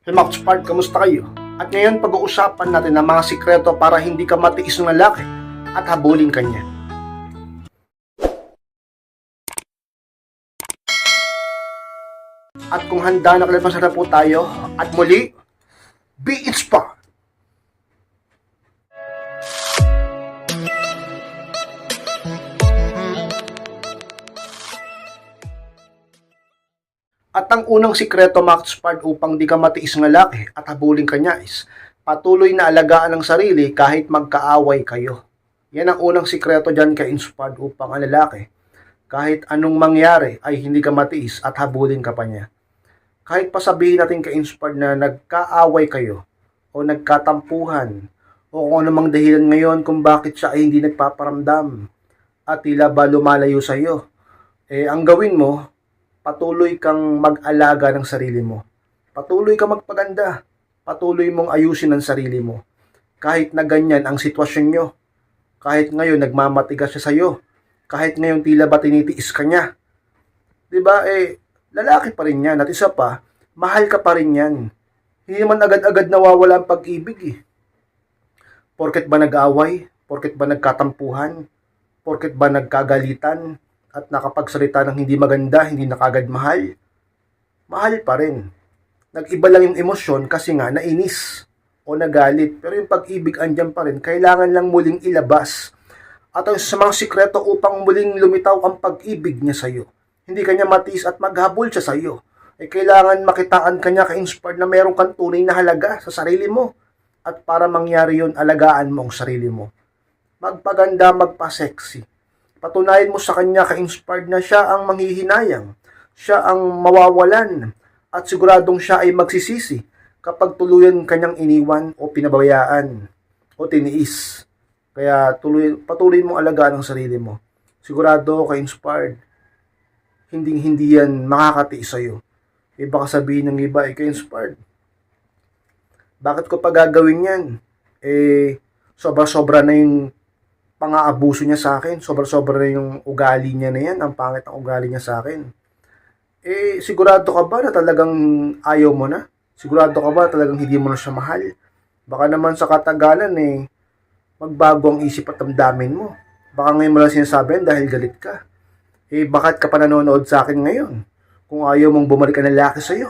Hey Max Pard, kamusta kayo? At ngayon pag-uusapan natin ang mga sikreto para hindi ka matiis ng lalaki at habulin ka niya. At kung handa na kalabas na po tayo, at muli, be inspired! At ang unang sikreto, Max Pard, upang di ka matiis ng lalaki at habulin ka niya is patuloy na alagaan ang sarili kahit magkaaway kayo. Yan ang unang sikreto dyan ka-inspired upang ang lalaki, kahit anong mangyari ay hindi ka matiis at habulin ka pa niya. Kahit pa sabihin natin ka-inspired na nagkaaway kayo o nagkatampuhan o kung anumang dahilan ngayon kung bakit siya ay hindi nagpaparamdam at tila ba lumalayo sa iyo, ang gawin mo, patuloy kang mag-alaga ng sarili mo. Patuloy kang magpaganda. Patuloy mong ayusin ang sarili mo. Kahit na ganyan ang sitwasyon nyo. Kahit ngayon nagmamatigas siya sa'yo. Kahit ngayon tila ba tinitiis ka niya. Diba, lalaki pa rin yan. At isa pa, mahal ka pa rin yan. Hindi naman agad-agad nawawala ang pag-ibig Porket ba nag-away? Porket ba nagkatampuhan? Porket ba nagkagalitan? At nakapagsalita ng hindi maganda, hindi na kagad mahal, mahal pa rin. Nag-iba lang yung emosyon kasi nga nainis o nagalit. Pero yung pag-ibig andyan pa rin, kailangan lang muling ilabas. At ang sa mga sikreto upang muling lumitaw ang pag-ibig niya sa'yo. Hindi kanya matiis at maghabol siya sa'yo. Kailangan makitaan kanya ka-inspired na meron kang tunay na halaga sa sarili mo. At para mangyari yun, alagaan mo ang sarili mo. Magpaganda, magpa-sexy. Patunayan mo sa kanya ka-inspired na siya ang manghihinayang, siya ang mawawalan, at siguradong siya ay magsisisi kapag tuluyan kanyang iniwan o pinabayaan o tiniis. Kaya patuloy mong alagaan ang sarili mo. Sigurado ka-inspired, hindi yan makakatiis sa'yo. Baka sabihin ng iba, ka-inspired, bakit ko pa gagawin yan? Sobra-sobra na yung pang-aabuso niya sa akin. Sobra-sobra na yung ugali niya na yan. Ang pangit ang ugali niya sa akin. Sigurado ka ba na talagang ayaw mo na? Sigurado ka ba na talagang hindi mo na siya mahal? Baka naman sa katagalan magbago ang isip at damdamin mo. Baka ngayon mo lang sinasabi dahil galit ka. Bakit ka pa nanonood sa akin ngayon? Kung ayaw mong bumalik ang lalaki sa'yo.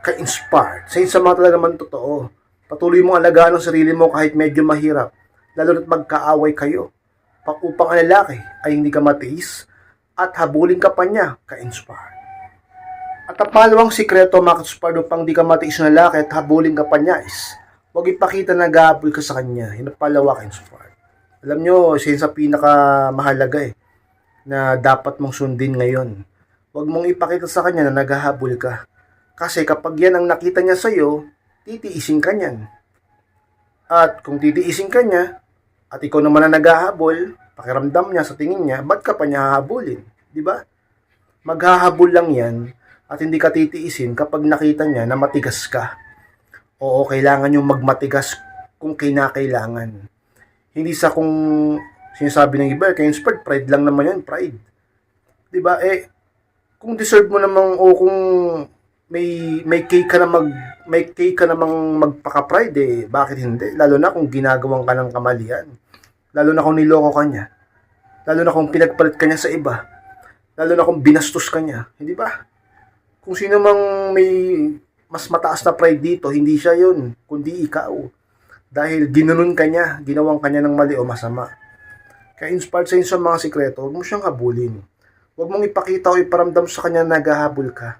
Ka-inspired. Sa mga talaga man totoo. Patuloy mong alagaan ang sarili mo kahit medyo mahirap. Lalo na't magkaaway kayo, upang ang lalaki ay hindi ka matiis at habulin ka pa niya, ka-inspired. At ang pangalawang sikreto, ka-inspired, upang di ka matiis ng lalaki at habulin ka pa niya is, huwag ipakita na nag-ahabol ka sa kanya. Yun ang pangalawa, ka-inspired. Alam nyo, siya sa pinakamahalaga na dapat mong sundin ngayon. Huwag mong ipakita sa kanya na nag-ahabol ka. Kasi kapag yan ang nakita niya sa'yo, titiisin ka niyan. At kung titiisin ka niya, at ikaw naman na naghahabol, pakiramdam niya sa tingin niya, ba't ka pa niya hahabulin? Diba? Maghahabol lang yan, at hindi ka titiisin kapag nakita niya na matigas ka. Oo, kailangan yung magmatigas kung kinakailangan. Hindi sa kung sinasabi ng iba, kaya inspired, pride lang naman yan, pride. Diba? Kung deserve mo namang, o kung may cake ka namang magpaka-pride bakit hindi? Lalo na kung ginagawang ka ng kamalian. Lalo na kung niloko ka niya. Lalo na kung pinagpalit ka niya sa iba. Lalo na kung binastos ka niya. Hindi ba? Kung sino mang may mas mataas na pride dito, hindi siya yun, kundi ikaw. Dahil ginanon ka niya, ginawang ka niya ng mali o masama. Kaya inspired sa mga sikreto, huwag mo siyang habulin. Huwag mong ipakita o iparamdam sa kanya na naghahabol ka.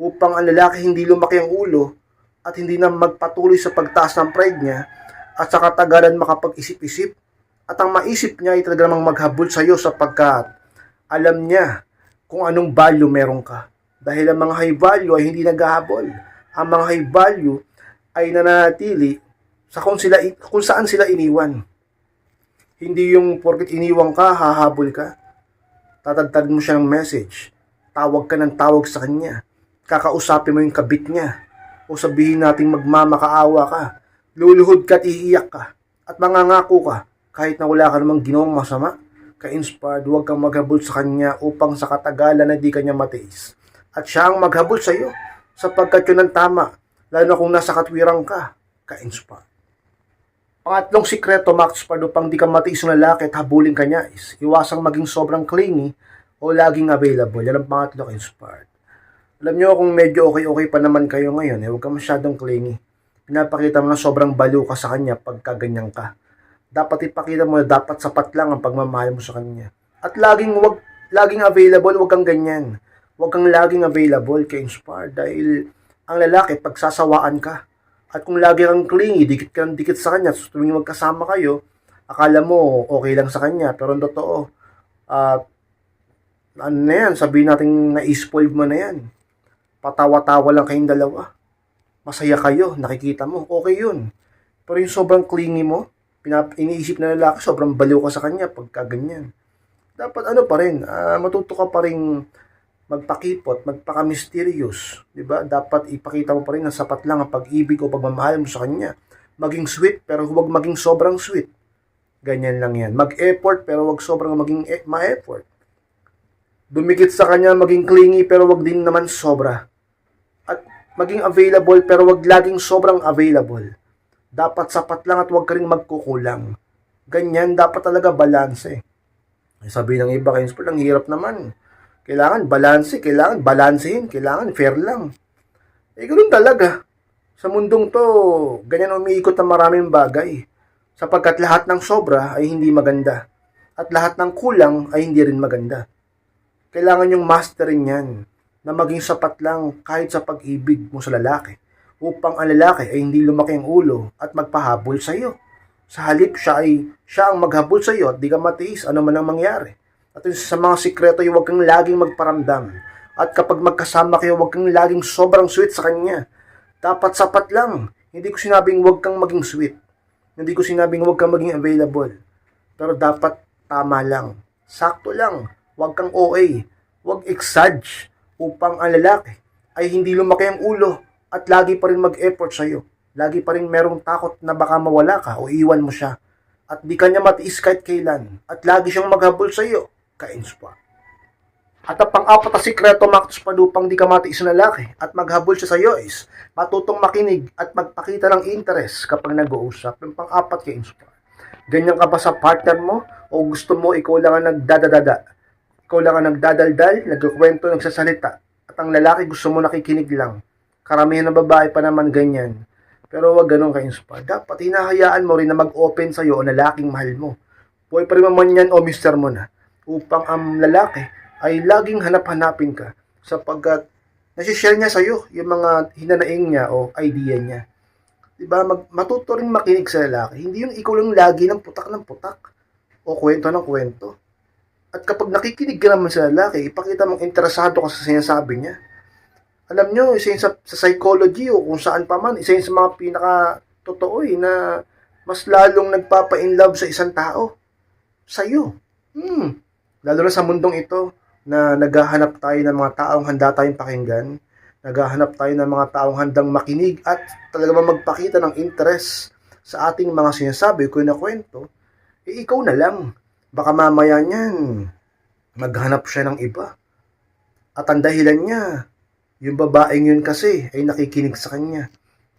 Upang ang lalaki hindi lumaki ang ulo at hindi na magpatuloy sa pagtaas ng pride niya at sa katagalan makapag-isip-isip at ang maisip niya ay talaga namang maghabol sa iyo sapagkat alam niya kung anong value meron ka. Dahil ang mga high value ay hindi naghahabol. Ang mga high value ay nananatili sa kung saan sila iniwan. Hindi yung porket iniwan ka, hahabol ka. Tatagtad mo siya ng message. Tawag ka ng tawag sa kanya. Kakausapin mo yung kabit niya. O sabihin natin magmamakaawa ka. Luluhod ka at iiyak ka. At mangangako ka. Kahit na wala ka namang ginawang masama. Ka-inspired, huwag kang maghabol sa kanya upang sa katagalan na di kanya matiis. At siya ang maghabol sa iyo. Sapagkat yun ang tama. Lalo na kung nasa katwiran ka-inspire. Pangatlong sikreto, Max Pard, upang di ka matiis ng lalaki at habulin ka niya is iwasang maging sobrang clingy o laging available. Yan ang pangatlo, inspired. Alam nyo, kung medyo okay pa naman kayo ngayon, huwag ka masyadong clingy. Pinapakita mo na sobrang baliw ka sa kanya pagka ganyan ka. Dapat ipakita mo na dapat sapat lang ang pagmamahal mo sa kanya. At laging available, huwag kang ganyan. Huwag kang laging available kay inspired dahil ang lalaki, pagsasawaan ka. At kung lagi kang clingy, dikit ka ng dikit sa kanya, tuwing magkasama kayo, akala mo okay lang sa kanya, pero ang totoo, ano na yan, sabihin natin na-spoiled mo na yan. Patawa-tawa lang kayong dalawa. Masaya kayo, nakikita mo, okay yun. Pero yung sobrang clingy mo, iniisip na lalaki, sobrang baliw ka sa kanya pagka ganyan. Dapat ano pa rin, matuto ka pa rin magpakipot, magpaka-mysterious, 'di ba? Dapat ipakita mo pa rin na sapat lang ang pag-ibig o pagmamahal mo sa kanya. Maging sweet pero huwag maging sobrang sweet. Ganyan lang 'yan. Mag-effort pero huwag sobrang maging ma-effort. Dumikit sa kanya, maging clingy pero huwag din naman sobra. At maging available pero huwag laging sobrang available. Dapat sapat lang at huwag ka ring magkukulang. Ganyan, dapat talaga balance eh. Sabi ng iba, kaya ang hirap naman. Kailangan balance, kailangan balansehin, kailangan fair lang. Ganoon talaga. Sa mundong to, ganyan umiikot ang maraming bagay. Sapagkat lahat ng sobra ay hindi maganda. At lahat ng kulang ay hindi rin maganda. Kailangan yung masterin yan na maging sapat lang kahit sa pag-ibig mo sa lalaki upang ang lalaki ay hindi lumaki ang ulo at magpahabol sa iyo. Sa halip siya ang maghabol sa iyo at di ka matiis ano man ang mangyari. At sa mga sikreto, huwag kang laging magparamdam. At kapag magkasama kayo, huwag kang laging sobrang sweet sa kanya. Dapat sapat lang. Hindi ko sinabing huwag kang maging sweet. Hindi ko sinabing huwag kang maging available. Pero dapat tama lang. Sakto lang. Huwag kang OA. Huwag exage upang ang lalaki ay hindi lumaki ang ulo at lagi pa rin mag-effort sa'yo. Lagi pa rin merong takot na baka mawala ka o iwan mo siya. At di kanya matiis kahit kailan. At lagi siyang maghabol sa'yo. Ka-inspire. At ang pang-apat na sikreto, Max Pard, upang di ka matiis na lalaki at maghabol siya sa iyo is matutong makinig at magpakita ng interest kapag nag-uusap. Yung pang-apat, ka-inspire. Ganyan ka ba sa partner mo o gusto mo ikaw lang ang nagdadadada? Ikaw lang ang nagdadaldal, nagkukwento, nagsasalita at ang lalaki gusto mo nakikinig lang. Karamihan ng babae pa naman ganyan. Pero wag ganun ka-inspire. Dapat hinahayaan mo rin na mag-open sa iyo o lalaking mahal mo. Boyfriend mo man yan o mister mo na. Upang ang lalaki ay laging hanap-hanapin ka sapagkat nasishare niya sa iyo yung mga hinanaing niya o idea niya. Diba? Matuto rin makinig sa lalaki. Hindi yung ikaw lang lagi ng putak o kwento ng kwento. At kapag nakikinig ka naman sa lalaki, ipakita mong interesado ka sa sinasabi niya. Alam nyo, isa yun sa psychology o kung saan pa man, isa yun sa mga pinaka-totoo na mas lalong nagpapa-inlove sa isang tao. Sa'yo. Lalo na sa mundong ito na naghahanap tayo ng mga taong handa tayong pakinggan, naghahanap tayo ng mga taong handang makinig at talaga magpakita ng interest sa ating mga sinasabi o kwento, ikaw na lang. Baka mamaya niyan, maghanap siya ng iba. At ang dahilan niya, yung babaeng yun kasi ay nakikinig sa kanya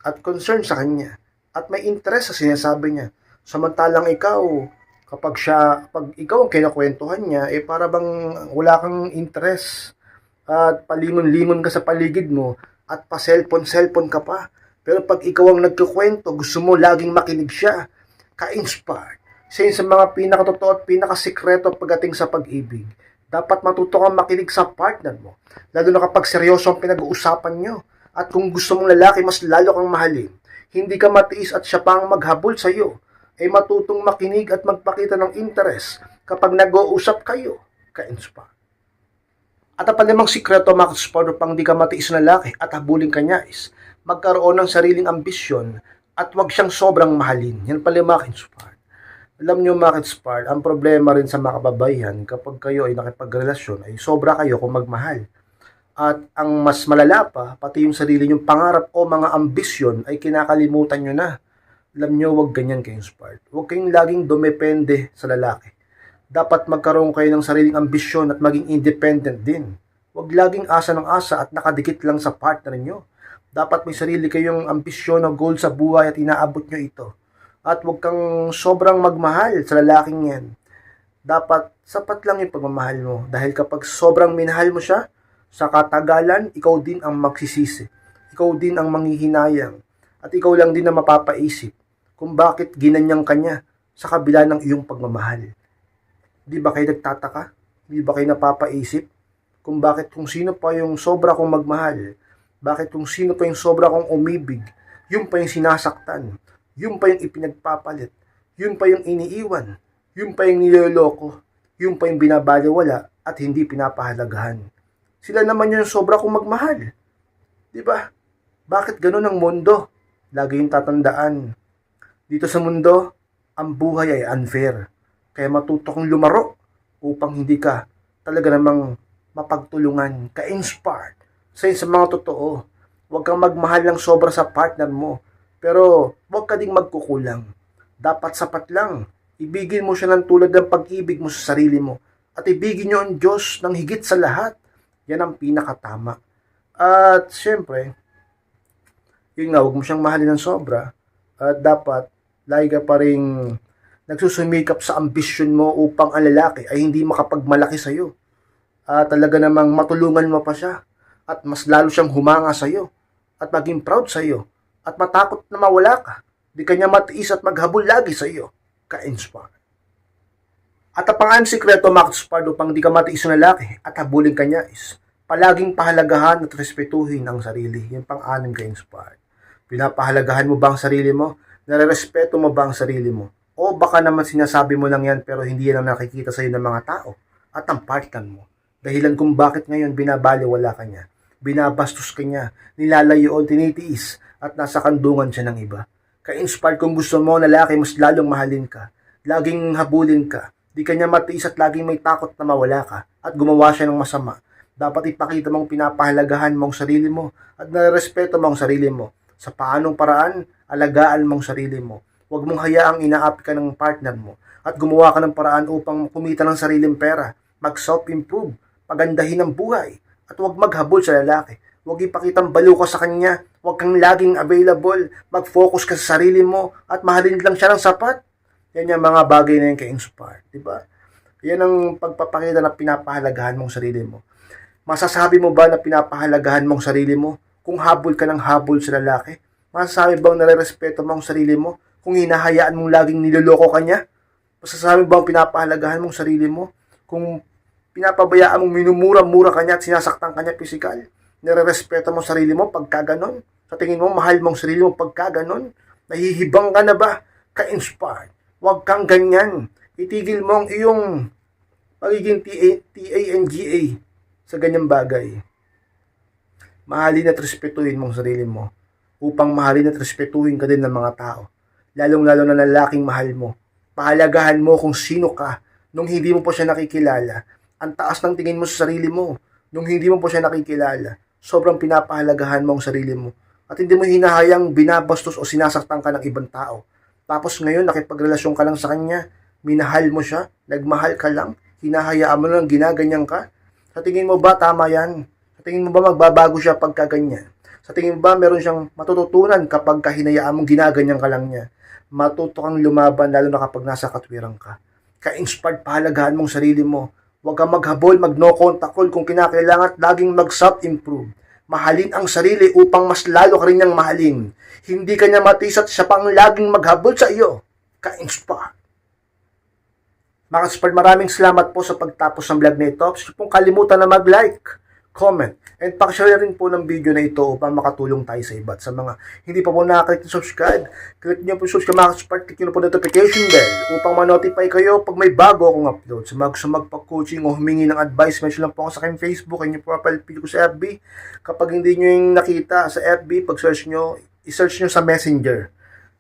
at concern sa kanya at may interest sa sinasabi niya. Samantalang ikaw, kapag ikaw ang kinakwentuhan niya, para bang wala kang interest at palingon-lingon ka sa paligid mo at pa-cellphone ka pa. Pero pag ikaw ang nagkukwento, gusto mo laging makinig siya, ka-inspired. Isa sa mga pinakatotoo at pinakasikreto pagdating sa pag-ibig. Dapat matuto kang makinig sa partner mo. Lalo na kapag seryoso ang pinag-uusapan nyo. At kung gusto mong lalaki, mas lalo kang mahalin. Hindi ka matiis at siya pang maghabol sa iyo. Ay matutong makinig at magpakita ng interest kapag nag-uusap kayo, ka-inspire. At ang palimang sikreto, Max Pard, upang di ka matiis na lalaki at habulin ka niya is magkaroon ng sariling ambisyon at wag siyang sobrang mahalin. Yan pala, Max Pard. Alam nyo, Max Pard, ang problema rin sa mga kababayan kapag kayo ay nakipagrelasyon ay sobra kayo kung magmahal. At ang mas malala pa, pati yung sarili nyong pangarap o mga ambisyon ay kinakalimutan nyo na. Alam nyo, huwag ganyan ka-inspired. Huwag kayong laging dumepende sa lalaki. Dapat magkaroon kayo ng sariling ambisyon at maging independent din. Huwag laging asa ng asa at nakadikit lang sa partner nyo. Dapat may sarili kayong ambisyon o goal sa buhay at inaabot nyo ito. At huwag kang sobrang magmahal sa lalaking yan. Dapat sapat lang yung pagmamahal mo. Dahil kapag sobrang minahal mo siya, sa katagalan, ikaw din ang magsisisi. Ikaw din ang manghihinayang. At ikaw lang din na mapapaisip kung bakit ginanyang kanya sa kabila ng iyong pagmamahal. Di ba kayo nagtataka? Di ba kayo napapaisip kung bakit kung sino pa yung sobra kong magmahal? Bakit kung sino pa yung sobra kong umibig? Yun pa yung sinasaktan. Yun pa yung ipinagpapalit. Yun pa yung iniiwan. Yun pa yung niloloko. Yun pa yung binabaliwala at hindi pinapahalagahan. Sila naman yung sobra kong magmahal. Di ba? Bakit ganun ang mundo? Lagi yung tatandaan. Dito sa mundo, ang buhay ay unfair. Kaya matuto kang lumaro upang hindi ka talaga namang mapagtulungan, ka-inspired sa mga totoo. Huwag kang magmahal ng sobra sa partner mo, pero huwag ka ding magkukulang. Dapat sapat lang. Ibigin mo siya ng tulad ng pag-ibig mo sa sarili mo. At ibigin niyo ang Diyos ng higit sa lahat. Yan ang pinakatama. At syempre, yun nga, huwag mo siyang mahalin ng sobra. At dapat, lagi ka pa rin nagsusumikap sa ambisyon mo upang ang lalaki ay hindi makapagmalaki sa'yo. Talaga namang matulungan mo pa siya at mas lalo siyang humanga sa'yo at maging proud sa'yo at matakot na mawala ka. Di kanya matiis at maghabol lagi sa'yo. Ka-inspire. At ang pang-anim sikreto, Max-Inspired, upang di ka matiis ng lalaki at habulin kanya is palaging pahalagahan at respetuhin ang sarili. Yan pang-anim ka-inspired. Pinapahalagahan mo ba ang sarili mo? Nare-respeto mo ba ang sarili mo? O baka naman sinasabi mo lang yan pero hindi yan ang nakikita sa'yo ng mga tao at ang partner mo. Dahilan kung bakit ngayon binabaliwala ka niya, binabastos ka niya, nilalayo o tinitiis at nasa kandungan siya ng iba. Ka-inspired kung gusto mo na lalaki mas lalong mahalin ka, laging habulin ka, di kanya matiis at laging may takot na mawala ka at gumawa siya ng masama. Dapat ipakita mong pinapahalagahan mo ang sarili mo at narespeto mo ang sarili mo. Sa paanong paraan, alagaan mong sarili mo. Huwag mong hayaang inaapi ka ng partner mo at gumawa ka ng paraan upang kumita ng sariling pera, mag-self-improve, pagandahin ang buhay, at huwag maghabol sa lalaki. Huwag ipakitang baliw ka sa kanya, huwag kang laging available, mag-focus ka sa sarili mo, at mahalin lang siya ng sapat. Yan yung mga bagay na yung ka-inspire, diba? Yan ang pagpapakita na pinapahalagahan mong sarili mo. Masasabi mo ba na pinapahalagahan mong sarili mo kung habol ka ng habol sa lalaki? Masasabi bang nare-respeto mo ang sarili mo kung hinahayaan mong laging niloloko ka niya? Masasabi bang pinapahalagahan mong sarili mo kung pinapabayaan mong minumura-mura ka niya at sinasaktan ka niya pisikal? Nare-respeto mo sarili mo pagka ganon? Sa tingin mo, mahal mong sarili mo pagka ganon? Nahihibang ka na ba? Ka-inspired. Huwag kang ganyan. Itigil mo ang iyong pagiging TANGA sa ganyang bagay. Mahalin at respetuhin mong sarili mo upang mahalin at respetuhin ka din ng mga tao. Lalong-lalo na lalaking mahal mo. Pahalagahan mo kung sino ka nung hindi mo pa siya nakikilala. Ang taas ng tingin mo sa sarili mo nung hindi mo pa siya nakikilala. Sobrang pinapahalagahan mo ang sarili mo. At hindi mo hinahayang binabastos o sinasaktan ka ng ibang tao. Tapos ngayon, nakipagrelasyon ka lang sa kanya, minahal mo siya, nagmahal ka lang, hinahayaan mo lang, ginaganyan ka. Sa tingin mo ba tama yan? Sa tingin mo ba magbabago siya pagka ganyan? Sa tingin mo ba meron siyang matututunan kapag hinayaan mong ginaganyan ka lang niya? Matuto kang lumaban lalo na kapag nasa katwiran ka. Ka-inspired, pahalagahan mong sarili mo. Huwag kang maghabol, mag-no contact call kung kinakailangan at laging mag-self-improve. Mahalin ang sarili upang mas lalo ka rin niyang mahalin. Hindi ka niya matisat siya pang laging maghabol sa iyo. Ka-inspire. Mga ka-inspire, maraming salamat po sa pagtapos ng vlog na ito. Huwag pong kalimutan na mag-like, comment, and pakishare rin po ng video na ito upang makatulong tayo sa iba. At sa mga hindi pa po nakaklik na subscribe, click niyo po subscribe mga ka-inspire, click niyo po notification bell upang ma-notify kayo pag may bago akong upload. Sa mga gusto magpa-coaching o humingi ng advice, mention lang po ako sa aking Facebook, and yung profile page ko sa FB. Kapag hindi nyo yung nakita sa FB, pag-search nyo, i-search nyo sa Messenger.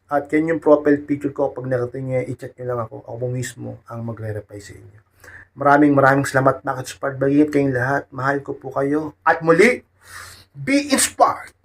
At yan yung profile picture ko. Pag nakita nyo, i-check nyo lang ako. Ako mismo ang magre-reply sa inyo. Maraming salamat mga ka-inspired. Bagayit kayong lahat. Mahal ko po kayo. At muli, be inspired!